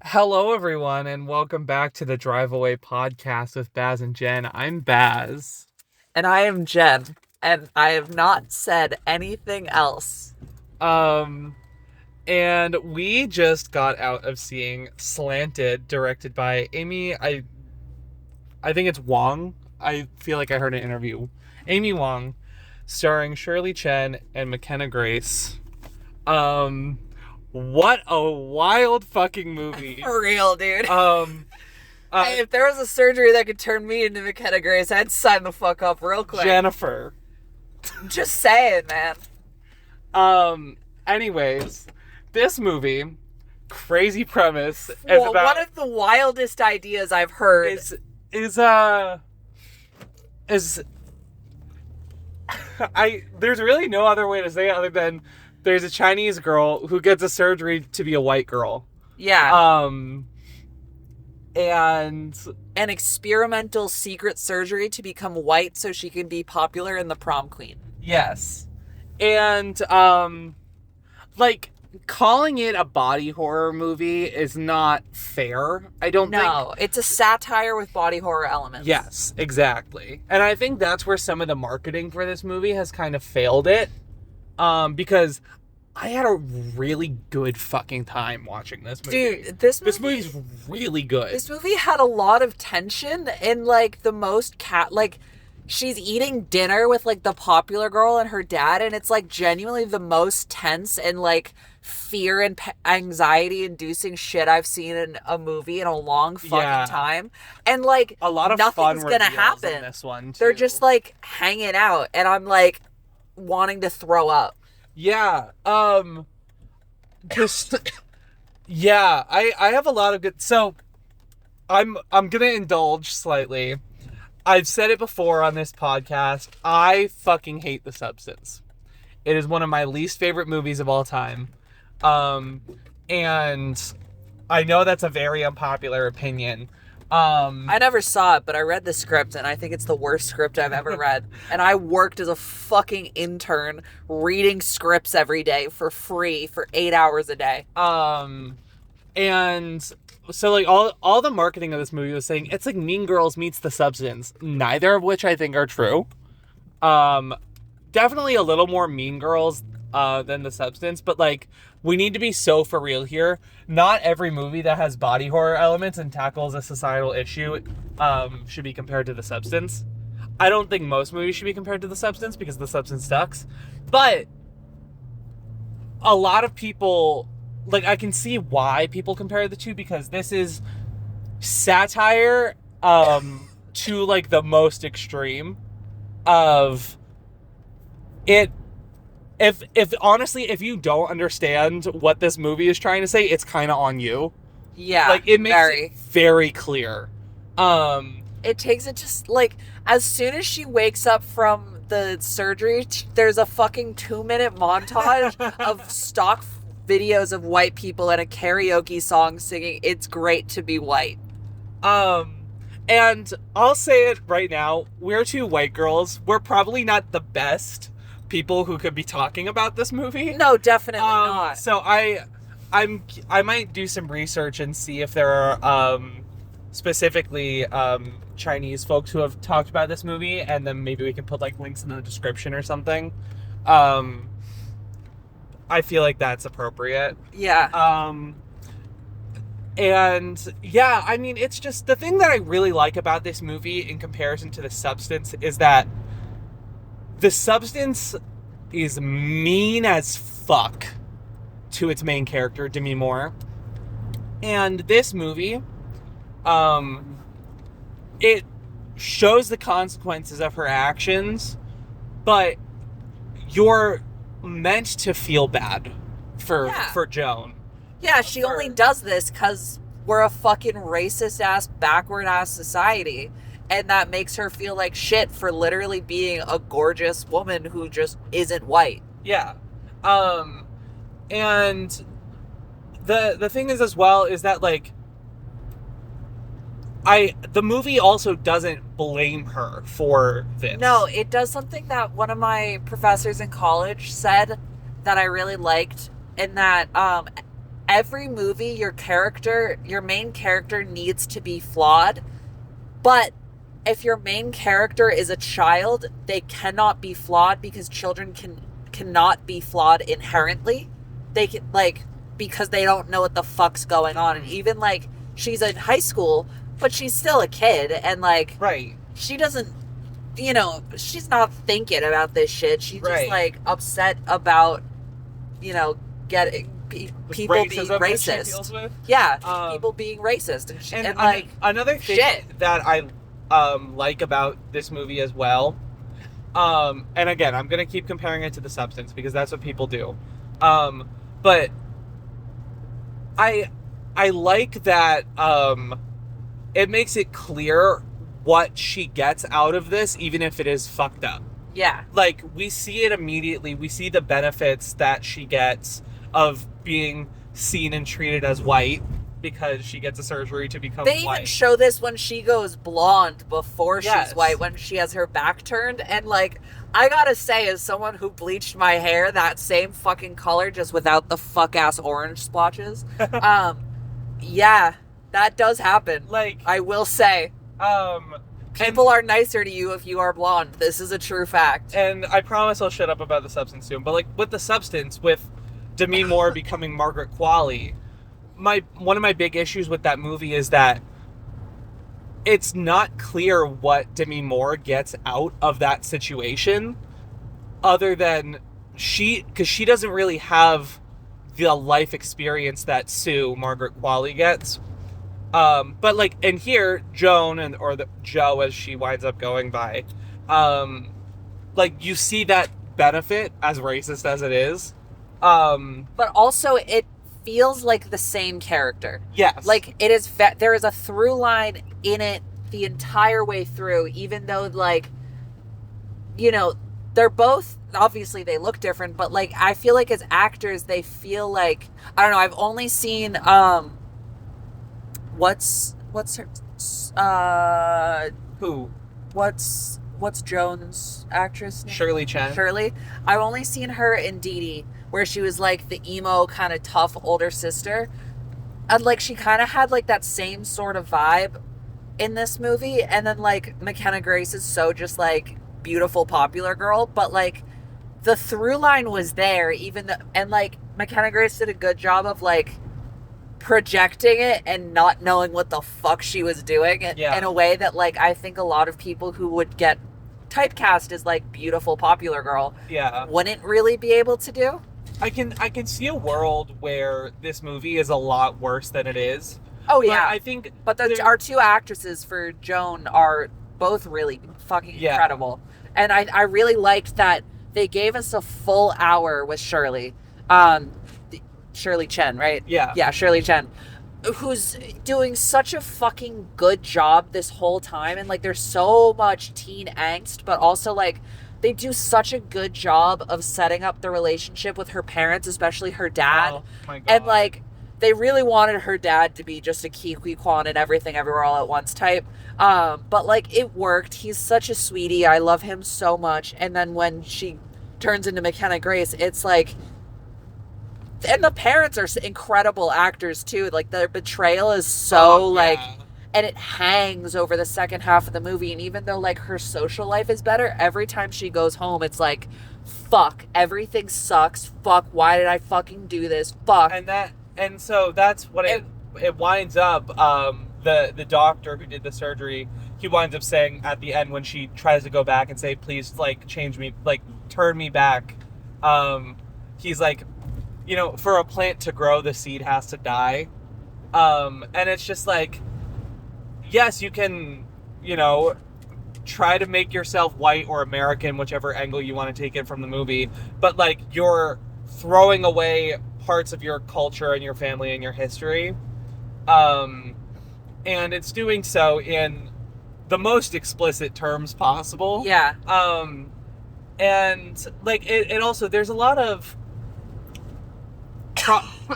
Hello, everyone, and welcome back to the Drive Away podcast with Baz and Jen. I'm Baz. And I am Jen, and I have not said anything else. Um, and we just got out of seeing Slanted, directed by Amy. I think it's Wang. I feel like I heard an interview. Amy Wang, starring Shirley Chen and Mckenna Grace. What a wild fucking movie. For real, dude. Um, Hey, if there was a surgery that could turn me into Mckenna Grace, I'd sign the fuck up real quick. Jennifer. Just saying, man. Anyways, this movie, crazy premise, Well, one of the wildest ideas I've heard. is there's really no other way to say it other than there's a Chinese girl who gets a surgery to be a white girl. Yeah. And An experimental secret surgery to become white so she can be popular in the prom queen. yes. And like calling it a body horror movie is not fair. I don't think. No, it's a satire with body horror elements. Yes, exactly. And I think that's where some of the marketing for this movie has kind of failed it. Because I had a really good fucking time watching this movie. Dude, this movie's really good. This movie had a lot of tension and, like, the most she's eating dinner with, like, the popular girl and her dad, and it's, like, genuinely the most tense and, like, fear and anxiety-inducing shit I've seen in a movie in a long fucking time. And, like, a lot of nothing's fun gonna reveals happen. In this one, too. They're just, like, hanging out, and I'm, like, wanting to throw up. Yeah, just, yeah, I have a lot of good, so, I'm gonna indulge slightly. I've said it before on this podcast, I fucking hate The Substance. It is one of my least favorite movies of all time, and I know that's a very unpopular opinion. I never saw it, but I read the script, and I think it's the worst script I've ever read. And I worked as a fucking intern reading scripts every day for free for 8 hours a day. And so, like, all the marketing of this movie was saying it's like Mean Girls meets The Substance, neither of which I think are true. Definitely a little more Mean Girls than The Substance, but, like, we need to be so for real here. Not every movie that has body horror elements and tackles a societal issue should be compared to The Substance. I don't think most movies should be compared to The Substance because The Substance sucks. But a lot of people, like, I can see why people compare the two, because this is satire to, like, the most extreme of it. If honestly, if you don't understand what this movie is trying to say, it's kind of on you. Yeah, like, it makes it very clear. It takes it just, like, as soon as she wakes up from the surgery, there's a fucking 2-minute montage of stock videos of white people and a karaoke song singing "It's Great to Be White." And I'll say it right now, we're two white girls. We're probably not the best people who could be talking about this movie. No, definitely not. So I might do some research and see if there are specifically Chinese folks who have talked about this movie, and then maybe we can put, like, links in the description or something. I feel like that's appropriate. Yeah. And yeah, I mean, it's just the thing that I really like about this movie in comparison to The Substance is that The Substance is mean as fuck to its main character, Demi Moore. And this movie, it shows the consequences of her actions, but you're meant to feel bad for Joan. Yeah, she only does this because we're a fucking racist-ass, backward-ass society. And that makes her feel like shit for literally being a gorgeous woman who just isn't white. Yeah. And the thing is as well is that, like, the movie also doesn't blame her for this. No, it does something that one of my professors in college said that I really liked, in that every movie, your main character needs to be flawed, but if your main character is a child, they cannot be flawed because children cannot be flawed inherently. They can, like, because they don't know what the fuck's going on. And even, like, she's in high school, but she's still a kid, and, like, Right. she doesn't, you know, she's not thinking about this shit. She's just, like, upset about, you know, getting people being racist. Yeah, people being racist. And like, another thing that I like about this movie as well, and again, I'm going to keep comparing it to The Substance because that's what people do. But I like that it makes it clear what she gets out of this, even if it is fucked up. Yeah. Like, we see it immediately. We see the benefits that she gets of being seen and treated as white because she gets a surgery to become white. They even show this when she goes blonde before she's white, when she has her back turned. And, like, I gotta say, as someone who bleached my hair that same fucking color, just without the fuck-ass orange splotches, yeah, that does happen. Like, I will say. People are nicer to you if you are blonde. This is a true fact. And I promise I'll shut up about The Substance soon. But, like, with The Substance, with Demi Moore becoming Margaret Qualley, one of my big issues with that movie is that it's not clear what Demi Moore gets out of that situation, other than because she doesn't really have the life experience that Margaret Qualley gets. But, like, in here, Joan, or the Joe as she winds up going by, like, you see that benefit, as racist as it is. But also, it feels like the same character. Yes. Like, it is, there is a through line in it the entire way through, even though, like, you know, they're both, obviously they look different, but, like, I feel like as actors, they feel like, I don't know, I've only seen, what's her, who? What's Joan's actress name? Shirley Chen. Shirley. I've only seen her in Dee Dee, where she was, like, the emo kind of tough older sister. And, like, she kind of had, like, that same sort of vibe in this movie. And then, like, Mckenna Grace is so just, like, beautiful popular girl. But, like, the through line was there, and, like, Mckenna Grace did a good job of, like, projecting it and not knowing what the fuck she was doing in a way that, like, I think a lot of people who would get typecast as, like, beautiful popular girl wouldn't really be able to do. I can see a world where this movie is a lot worse than it is. Oh yeah, but I think, but our two actresses for Joan are both really fucking incredible, and I really liked that they gave us a full hour with Shirley, Shirley Chen, right? Yeah, Shirley Chen, who's doing such a fucking good job this whole time, and, like, there's so much teen angst, but also, like, they do such a good job of setting up the relationship with her parents, especially her dad. Oh my God. And, like, they really wanted her dad to be just a Ki Kwan and everything everywhere all at once type. But, like, it worked. He's such a sweetie. I love him so much. And then when she turns into Mckenna Grace, it's like, and the parents are incredible actors too. Like, their betrayal is so and it hangs over the second half of the movie. And even though, like, her social life is better, every time she goes home, it's like, fuck, everything sucks. Fuck, why did I fucking do this? Fuck. And so that's what it winds up. The doctor who did the surgery, he winds up saying at the end when she tries to go back and say, please, like, change me, like, turn me back. He's like, you know, for a plant to grow, the seed has to die. And it's just like, yes, you can, you know, try to make yourself white or American, whichever angle you want to take it from the movie, but, like, you're throwing away parts of your culture and your family and your history. And it's doing so in the most explicit terms possible. Yeah. And, like, it also, there's a lot of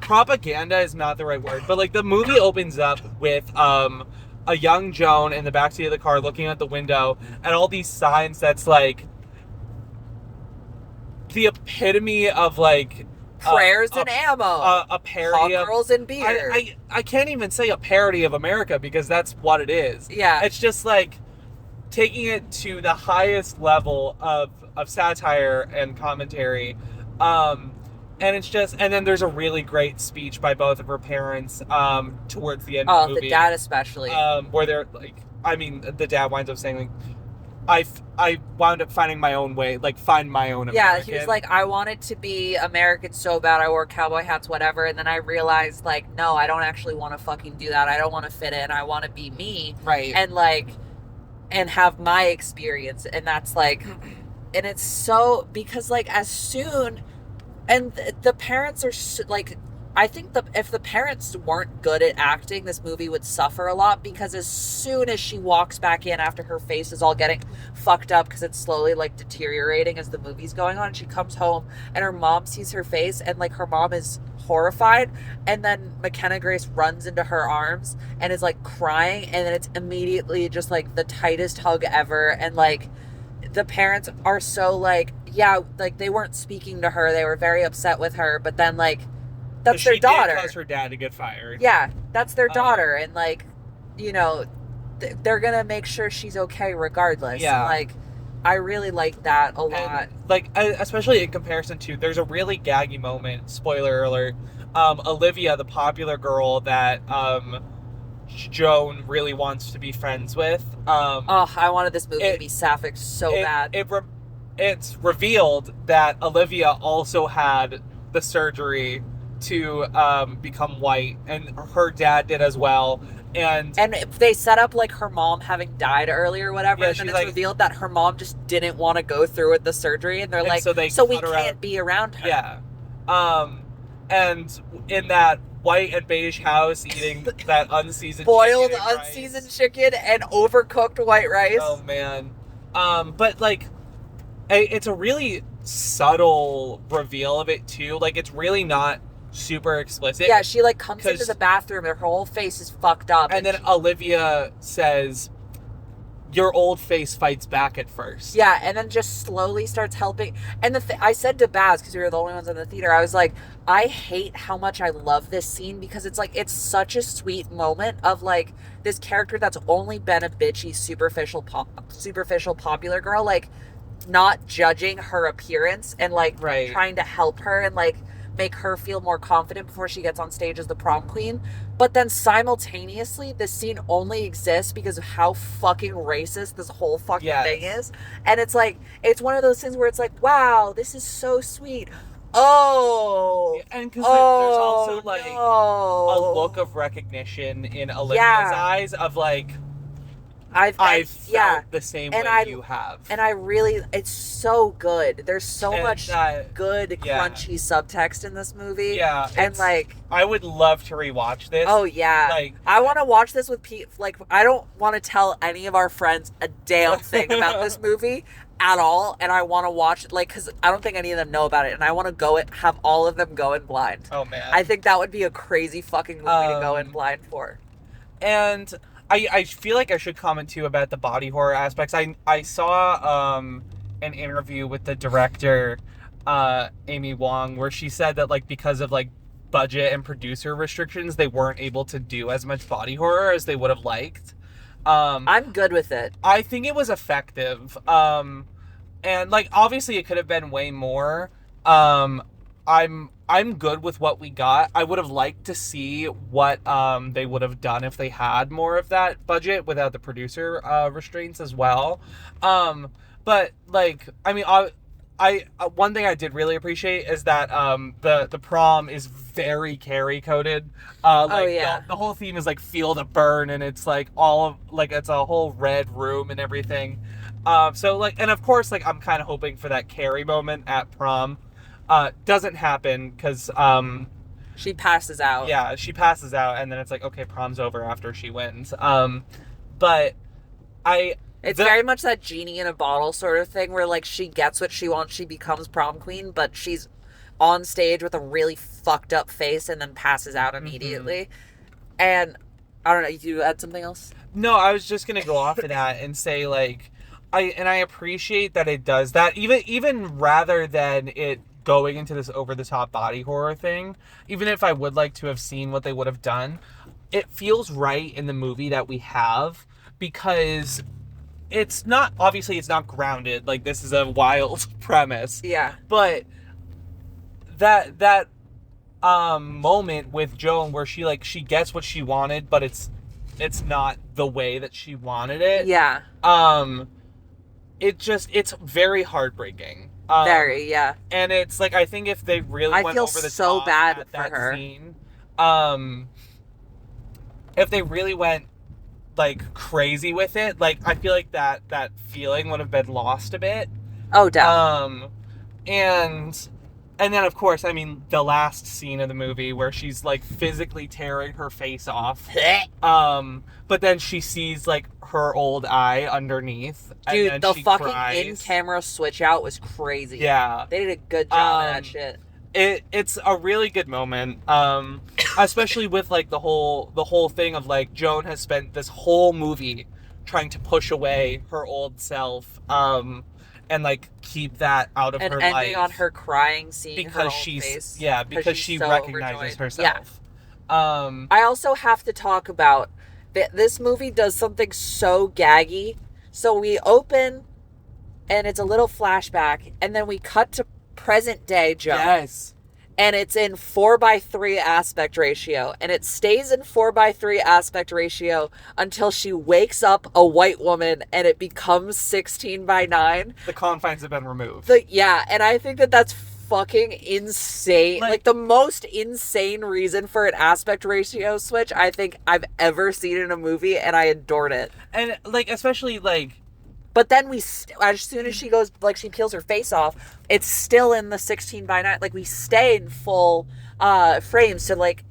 propaganda is not the right word, but, like, the movie opens up with a young Joan in the backseat of the car looking out the window and all these signs that's, like, the epitome of, like, Prayers and ammo. A parody Hot of girls and beer. I can't even say a parody of America because that's what it is. Yeah. It's just like taking it to the highest level of satire and commentary. And it's just, and then there's a really great speech by both of her parents towards the end of the movie. The dad especially. Where they're like, I mean, the dad winds up saying like, I wound up finding my own way, like find my own American. Yeah, he was like, I wanted to be American so bad. I wore cowboy hats, whatever. And then I realized, like, no, I don't actually want to fucking do that. I don't want to fit in. I want to be me. Right. And like, and have my experience. And that's like, and it's so, because like as soon, and the parents are like, I think if the parents weren't good at acting, this movie would suffer a lot, because as soon as she walks back in after her face is all getting fucked up because it's slowly like deteriorating as the movie's going on, she comes home and her mom sees her face and like her mom is horrified, and then Mckenna Grace runs into her arms and is like crying, and then it's immediately just like the tightest hug ever. And like the parents are so like, yeah, like they weren't speaking to her, they were very upset with her, but then like that's their daughter. She did cause her dad to get fired. Yeah, that's their daughter, and like, you know, they're gonna make sure she's okay regardless. Yeah, and, like, I really like that a lot. And, like, especially in comparison to, there's a really gaggy moment. Spoiler alert. Olivia, the popular girl that Joan really wants to be friends with. I wanted this movie to be sapphic so bad. It's revealed that Olivia also had the surgery to become white, and her dad did as well, and they set up like her mom having died earlier or whatever, and then it's like, revealed that her mom just didn't want to go through with the surgery, and they're like, so we can't be around her. Yeah. And in that white and beige house eating that unseasoned boiled chicken unseasoned chicken and overcooked white rice. Oh man. But like it's a really subtle reveal of it too. Like, it's really not super explicit. Yeah, she like comes into the bathroom and her whole face is fucked up. And then Olivia says, your old face fights back at first. Yeah, and then just slowly starts helping. And I said to Baz, because we were the only ones in the theater, I was like, I hate how much I love this scene, because it's like, it's such a sweet moment of like this character that's only been a bitchy, superficial popular girl, like not judging her appearance and like trying to help her and like make her feel more confident before she gets on stage as the prom queen. But then simultaneously, this scene only exists because of how fucking racist this whole fucking thing is. And it's like, it's one of those things where it's like, wow, this is so sweet. Oh. And because there's also like a look of recognition in Olivia's eyes of like, I've felt the same way you have. And I really, it's so good. There's so much good, crunchy subtext in this movie. Yeah. And like, I would love to rewatch this. Oh yeah. Like, I want to watch this with Pete. Like, I don't want to tell any of our friends a damn thing about this movie at all. And I want to watch it, like, because I don't think any of them know about it. And I want to have all of them go in blind. Oh man. I think that would be a crazy fucking movie to go in blind for. And I feel like I should comment too about the body horror aspects. I saw an interview with the director, Amy Wang, where she said that like because of like budget and producer restrictions, they weren't able to do as much body horror as they would have liked. I'm good with it. I think it was effective. And like obviously it could have been way more. I'm good with what we got. I would have liked to see what they would have done if they had more of that budget without the producer restraints as well. But like, I mean, I one thing I did really appreciate is that the prom is very Carrie coded. The whole theme is like feel the burn, and it's like all of like it's a whole red room and everything. So like, and of course like I'm kind of hoping for that Carrie moment at prom. Doesn't happen because she passes out. Yeah, she passes out, and then it's like, okay, prom's over after she wins. But it's very much that genie in a bottle sort of thing, where like she gets what she wants, she becomes prom queen, but she's on stage with a really fucked up face and then passes out immediately. Mm-hmm. And I don't know, you add something else? No, I was just gonna go off of that and say like, I appreciate that it does that, even rather than it going into this over-the-top body horror thing, even if I would like to have seen what they would have done, it feels right in the movie that we have, because it's not grounded. Like, this is a wild premise. Yeah. But that moment with Joan where she gets what she wanted, but it's not the way that she wanted it. Yeah. It's very heartbreaking. Very, yeah. And it's like, I think if they really went over the so top bad at for that her. scene, if they really went like crazy with it, like, I feel like that feeling would have been lost a bit. Oh, definitely. And then, of course, I mean, the last scene of the movie where she's, like, physically tearing her face off. But then she sees, like, her old eye underneath. Dude, and the she fucking cries. in-camera switch out was crazy. Yeah. They did a good job of that shit. It's a really good moment, especially with, like, the whole thing of, like, Joan has spent this whole movie trying to push away her old self, and, like, keep that out of her life. And ending on her crying, seeing her own face. Yeah, because she so recognizes overjoyed. herself. Yeah. I also have to talk about that this movie does something so gaggy. So we open, and it's a little flashback, and then we cut to present day Joan. Yes. And it's in 4:3 aspect ratio. And it stays in 4:3 aspect ratio until she wakes up a white woman and it becomes 16:9. The confines have been removed. Yeah, and I think that's fucking insane. Like, the most insane reason for an aspect ratio switch I think I've ever seen in a movie, and I adored it. And, like, especially, like... But then as soon as she goes, like, she peels her face off, it's still in the 16:9. Like, we stay in full frames. So, like,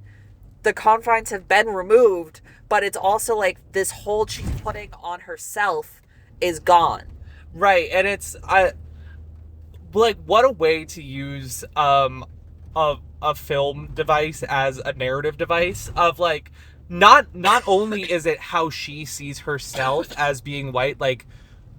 the confines have been removed, but it's also, like, this hold she's putting on herself is gone. Right, and it's... like, what a way to use a film device as a narrative device of, like, not only is it how she sees herself as being white, like,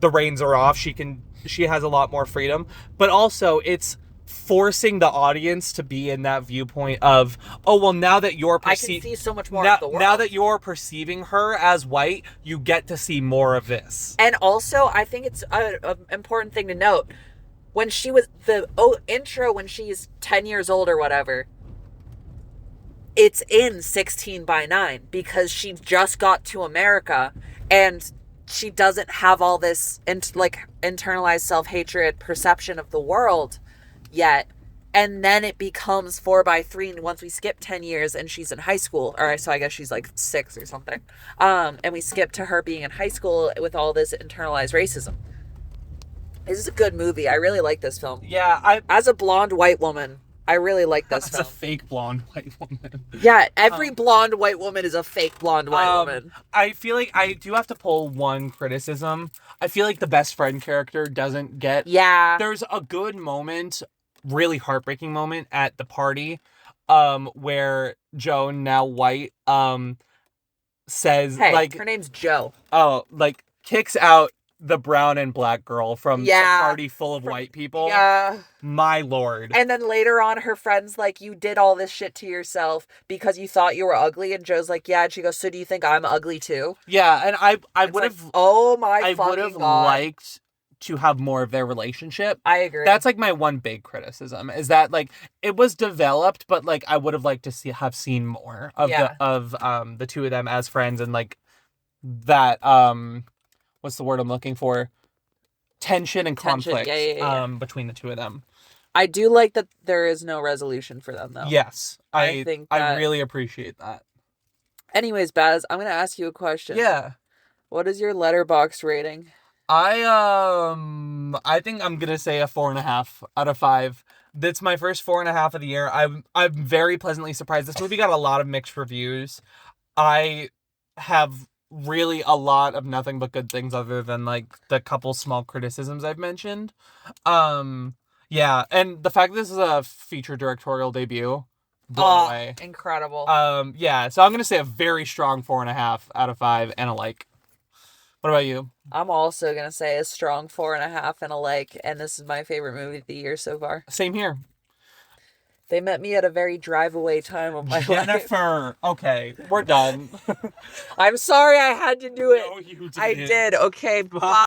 the reins are off, she has a lot more freedom, but also it's forcing the audience to be in that viewpoint of, oh, well, now that you're I can see so much more of the world. Now that you're perceiving her as white, you get to see more of this. And also, I think it's an important thing to note. When she was intro, when she's 10 years old or whatever, it's in 16:9 because she just got to America and she doesn't have all this internalized self-hatred perception of the world yet. And then it becomes 4:3 once we skip 10 years and she's in high school. Or so I guess she's like 6 or something. And we skip to her being in high school with all this internalized racism. This is a good movie. I really like this film. Yeah, as a blonde white woman, I really like this film. As a fake blonde white woman. Yeah, every blonde white woman is a fake blonde white woman. I feel like I do have to pull one criticism. I feel like the best friend character doesn't get... Yeah. There's a good moment, really heartbreaking moment at the party, where Joan, now white, says, hey, like... her name's Jo. Oh, like, kicks out the brown and black girl from the party full of white people. Yeah. My lord. And then later on, her friend's like, you did all this shit to yourself because you thought you were ugly. And Joe's like, yeah. And she goes, so do you think I'm ugly too? Yeah, and I would have... Like, oh my fucking God. I would have liked to have more of their relationship. I agree. That's, like, my one big criticism, is that, like, it was developed, but, like, I would have liked to have seen more of the two of them as friends, and, like, that, what's the word I'm looking for? Tension and conflict between the two of them. I do like that there is no resolution for them, though. Yes. I really appreciate that. Anyways, Baz, I'm going to ask you a question. Yeah. What is your Letterboxd rating? I think I'm going to say a 4.5 out of 5. That's my first 4.5 of the year. I'm very pleasantly surprised. This movie got a lot of mixed reviews. I have really a lot of nothing but good things other than, like, the couple small criticisms I've mentioned. Yeah, and the fact that this is a feature directorial debut, blown away. Incredible. Yeah, so I'm gonna say a very strong 4.5 out of 5 and a like. What about you? I'm also gonna say a strong 4.5 and a like, and this is my favorite movie of the year so far. Same here. They met me at a very drive-away time of my life. Jennifer. Okay, we're done. I'm sorry I had to do it. No, you didn't. I did. Okay, bye.